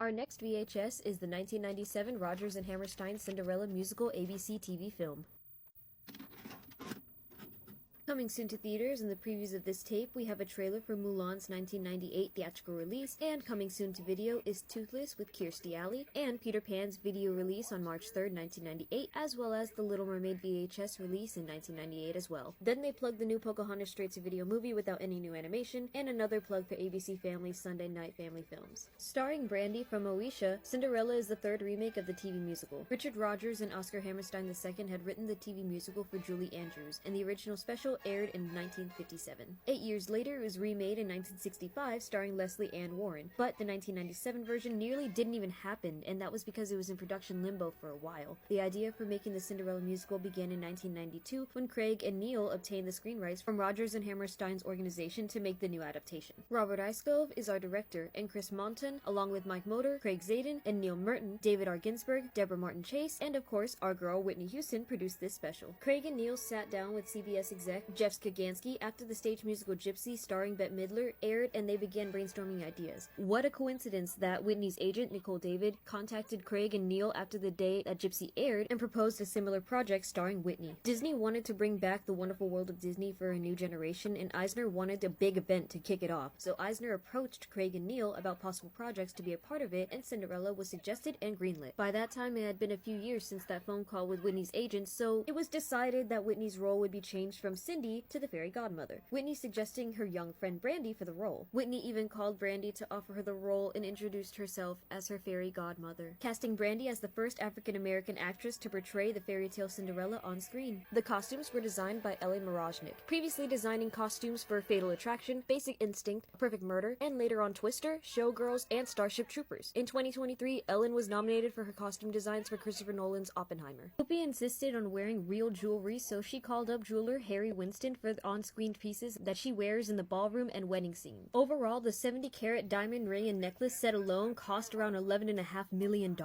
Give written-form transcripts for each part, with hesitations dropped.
Our next VHS is the 1997 Rodgers and Hammerstein Cinderella musical ABC TV film. Coming soon to theaters, in the previews of this tape, we have a trailer for Mulan's 1998 theatrical release, and coming soon to video is Toothless with Kirstie Alley, and Peter Pan's video release on March 3rd, 1998, as well as the Little Mermaid VHS release in 1998 as well. Then they plugged the new Pocahontas straight-to-video movie without any new animation, and another plug for ABC Family's Sunday Night Family Films. Starring Brandy from Moesha, Cinderella is the third remake of the TV musical. Richard Rodgers and Oscar Hammerstein II had written the TV musical for Julie Andrews, and the original special aired in 1957. 8 years later, it was remade in 1965, starring Leslie Ann Warren, but the 1997 version nearly didn't even happen, and that was because it was in production limbo for a while. The idea for making the Cinderella musical began in 1992 when Craig and Neil obtained the screen rights from Rodgers and Hammerstein's organization to make the new adaptation. Robert Iskov is our director, and Chris Monton, along with Mike Moder, Craig Zadan, and Neil Merton, David R. Ginsburg, Deborah Martin Chase, and of course, our girl Whitney Houston produced this special. Craig and Neil sat down with CBS exec Jeff Skagansky after the stage musical Gypsy starring Bette Midler aired, and they began brainstorming ideas. What a coincidence that Whitney's agent, Nicole David, contacted Craig and Neil after the day that Gypsy aired and proposed a similar project starring Whitney. Disney wanted to bring back the Wonderful World of Disney for a new generation, and Eisner wanted a big event to kick it off. So Eisner approached Craig and Neil about possible projects to be a part of it, and Cinderella was suggested and greenlit. By that time, it had been a few years since that phone call with Whitney's agent, so it was decided that Whitney's role would be changed from Cindy to the fairy godmother, Whitney suggesting her young friend Brandy for the role. Whitney even called Brandy to offer her the role and introduced herself as her fairy godmother, casting Brandy as the first African-American actress to portray the fairy tale Cinderella on screen. The costumes were designed by Ellie Moroznik, previously designing costumes for Fatal Attraction, Basic Instinct, Perfect Murder, and later on Twister, Showgirls, and Starship Troopers. In 2023, Ellen was nominated for her costume designs for Christopher Nolan's Oppenheimer. Whoopi insisted on wearing real jewelry, so she called up jeweler Harry Winston for the on-screen pieces that she wears in the ballroom and wedding scene. Overall, the 70-carat diamond ring and necklace set alone cost around $11.5 million.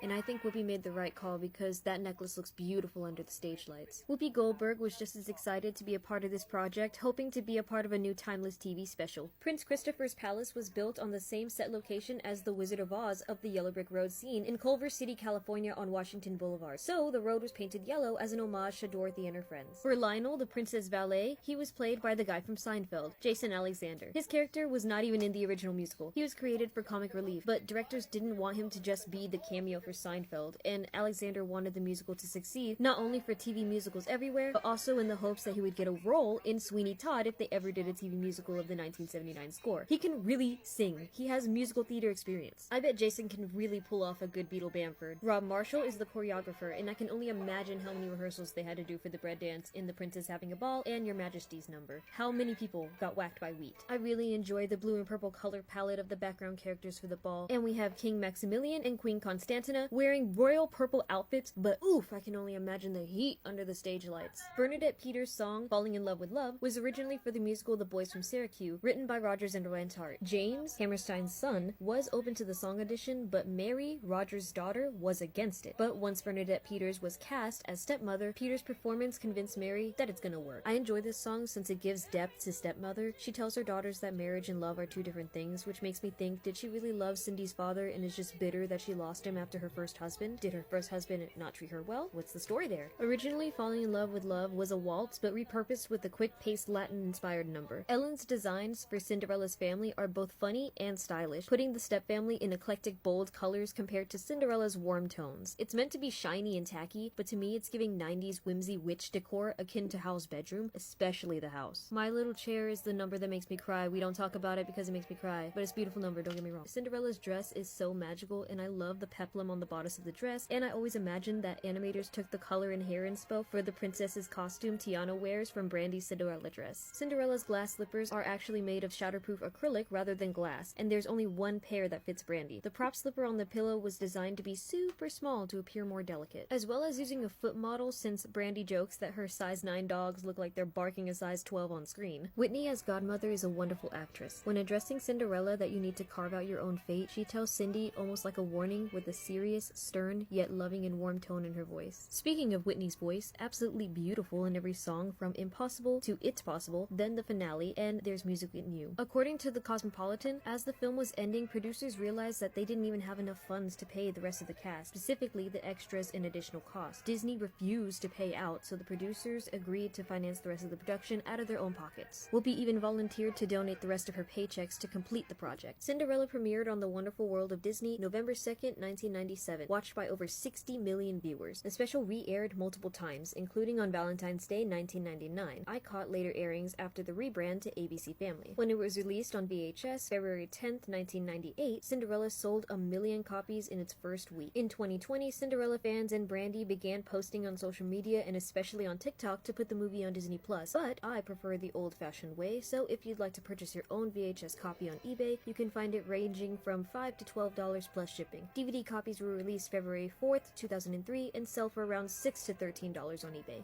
And I think Whoopi made the right call because that necklace looks beautiful under the stage lights. Whoopi Goldberg was just as excited to be a part of this project, hoping to be a part of a new timeless TV special. Prince Christopher's palace was built on the same set location as the Wizard of Oz of the Yellow Brick Road scene in Culver City, California on Washington Boulevard. So the road was painted yellow as an homage to Dorothy and her friends. For Lionel, the princess valet, he was played by the guy from Seinfeld, Jason Alexander. His character was not even in the original musical. He was created for comic relief, but directors didn't want him to just be the cameo for Seinfeld, and Alexander wanted the musical to succeed, not only for TV musicals everywhere, but also in the hopes that he would get a role in Sweeney Todd if they ever did a TV musical of the 1979 score. He can really sing. He has musical theater experience. I bet Jason can really pull off a good Beetle Bamford. Rob Marshall is the choreographer, and I can only imagine how many rehearsals they had to do for the bread dance in The Princess Having a Ball and Your Majesty's Number. How many people got whacked by wheat? I really enjoy the blue and purple color palette of the background characters for the ball, and we have King Maximilian and Queen Constantina wearing royal purple outfits, but oof, I can only imagine the heat under the stage lights. Bernadette Peters' song, Falling in Love with Love, was originally for the musical The Boys from Syracuse, written by Rodgers and Hammerstein. James, Hammerstein's son, was open to the song audition, but Mary, Rodgers' daughter, was against it. But once Bernadette Peters was cast as stepmother, Peters' performance convinced Mary that it's gonna work. I enjoy this song since it gives depth to stepmother. She tells her daughters that marriage and love are two different things, which makes me think, did she really love Cindy's father and is just bitter that she lost him after her first husband? Did her first husband not treat her well? What's the story there? Originally, Falling in Love with Love was a waltz, but repurposed with a quick-paced Latin-inspired number. Ellen's designs for Cinderella's family are both funny and stylish, putting the stepfamily in eclectic, bold colors compared to Cinderella's warm tones. It's meant to be shiny and tacky, but to me it's giving 90s whimsy witch decor akin to Hal's bedroom, especially the house. My Little Chair is the number that makes me cry. We don't talk about it because it makes me cry, but it's a beautiful number, don't get me wrong. Cinderella's dress is so magical, and I love the peplum on the bodice of the dress, and I always imagined that animators took the color and hair inspo for the princess's costume Tiana wears from Brandy's Cinderella dress. Cinderella's glass slippers are actually made of shatterproof acrylic rather than glass, and there's only one pair that fits Brandy. The prop slipper on the pillow was designed to be super small to appear more delicate, as well as using a foot model since Brandy jokes that her size 9 dogs look like like they're barking a size 12 on screen. Whitney as Godmother is a wonderful actress. When addressing Cinderella that you need to carve out your own fate, she tells Cindy almost like a warning with a serious, stern, yet loving and warm tone in her voice. Speaking of Whitney's voice, absolutely beautiful in every song from Impossible to It's Possible, then the finale, and There's Music in You. According to the Cosmopolitan, as the film was ending, producers realized that they didn't even have enough funds to pay the rest of the cast, specifically the extras and additional costs. Disney refused to pay out, so the producers agreed to finance the rest of the production out of their own pockets. Whoopi even volunteered to donate the rest of her paychecks to complete the project. Cinderella premiered on The Wonderful World of Disney November 2nd, 1997, watched by over 60 million viewers. The special re-aired multiple times, including on Valentine's Day 1999. I caught later airings after the rebrand to ABC Family. When it was released on VHS February 10th, 1998, Cinderella sold 1 million copies in its first week. In 2020, Cinderella fans and Brandy began posting on social media and especially on TikTok to put the movie on Disney+, but I prefer the old-fashioned way, so if you'd like to purchase your own VHS copy on eBay, you can find it ranging from $5 to $12 plus shipping. DVD copies were released February 4th, 2003 and sell for around $6 to $13 on eBay.